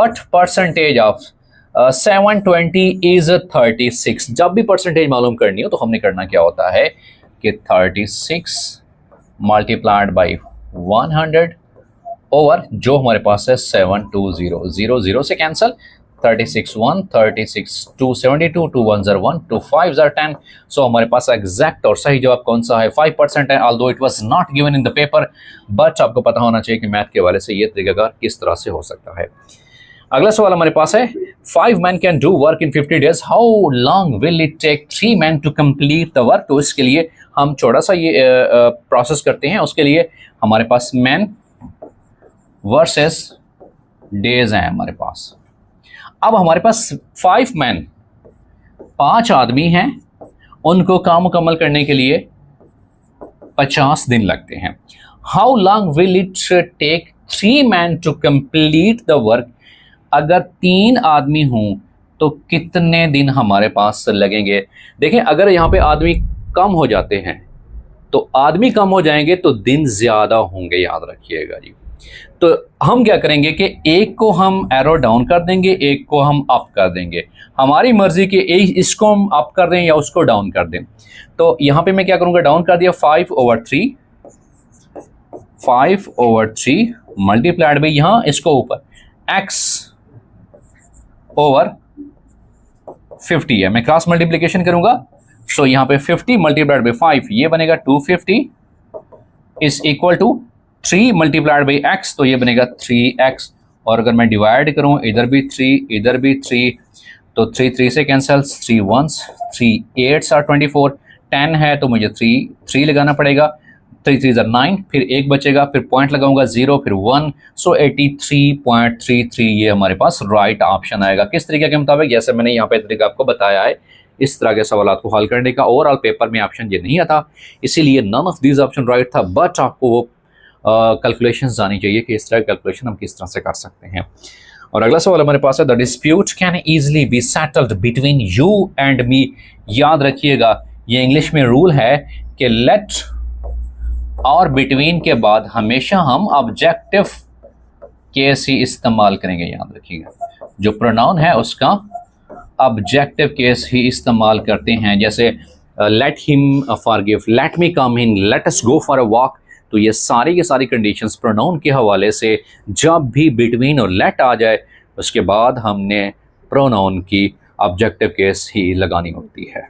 But percentage of 720 is 36। जब भी percentage मालूम करनी हो तो हमने करना क्या होता है कि 36 मल्टीप्लाइड बाई 100 ओवर जो हमारे पास है 720, 0 से कैंसिल, 36 1, 36 2, 72, 2 1 are 1, 2 5 are 10। सो हमारे पास एग्जैक्ट और सही जवाब कौन सा है 5% है, although it was not given in the paper, but आपको पता होना चाहिए कि मैथ के हवाले से ये तरीकाकार किस तरह से हो सकता है। अगला सवाल हमारे पास है 5 men can do work in 50 days, how long will it take 3 men to complete the work। तो इसके लिए हम छोटा सा ये प्रोसेस करते हैं। उसके लिए हमारे पास मैन वर्सेस डेज हैं हमारे पास। अब हमारे पास 5 मैन 5 आदमी हैं, उनको काम मुकम्मल करने के लिए 50 दिन लगते हैं। How long will it take 3 man to complete the work. अगर 3 आदमी हों तो कितने दिन हमारे पास लगेंगे। देखें अगर यहाँ पे आदमी कम हो जाते हैं तो आदमी कम हो जाएंगे तो दिन ज़्यादा होंगे, याद रखिएगा जी। तो हम क्या करेंगे कि एक को हम एरो डाउन कर देंगे, एक को हम अप कर देंगे, हमारी मर्जी के इसको हम अप कर दें या उसको डाउन कर दें। तो यहाँ पे मैं क्या करूँगा, डाउन कर दिया 5/3 मल्टीप्लाइड बाई यहाँ इसको ऊपर x ओवर 50 है, मैं क्रॉस मल्टीप्लिकेशन करूँगा। सो यहाँ पे 50 मल्टीप्लाइड बाई 5 ये बनेगा 250 is equal to 3 multiplied by x, तो ये बनेगा 3x। और अगर मैं डिवाइड करूं इधर भी 3 इधर भी 3 तो 3 से कैंसिल, 3 1s 3 8s are 24, 10 है तो मुझे 3 लगाना पड़ेगा, 3 3s are 9, फिर एक बचेगा, फिर पॉइंट लगाऊंगा 0 फिर 1, सो 83.33 ये हमारे पास राइट ऑप्शन आएगा। किस तरीके के मुताबिक, जैसे मैंने यहाँ पे तरीका आपको बताया है, इस तरह के सवाल को हल करने का। ओवरऑल पेपर में ऑप्शन ये नहीं आता, इसीलिए none of these option right था, बट आपको वो कैलकुलेशंस आनी चाहिए कि इस तरह कैलकुलेशन हम किस तरह से कर सकते हैं। और अगला सवाल हमारे पास है the dispute can easily be settled between you and me. याद रखिएगा ये इंग्लिश में रूल है कि लेट और बिटवीन के बाद हमेशा हम ऑब्जेक्टिव केस ही इस्तेमाल करेंगे। याद रखिएगा जो प्रोनाउन है उसका ऑब्जेक्टिव केस ही इस्तेमाल करते हैं। जैसे let him forgive, let me come in, let us go for a walk. तो ये सारी की सारी कंडीशंस प्रोनाउन के हवाले से जब भी बिटवीन और लेट आ जाए उसके बाद हमने प्रोनाउन की ऑब्जेक्टिव केस ही लगानी होती है।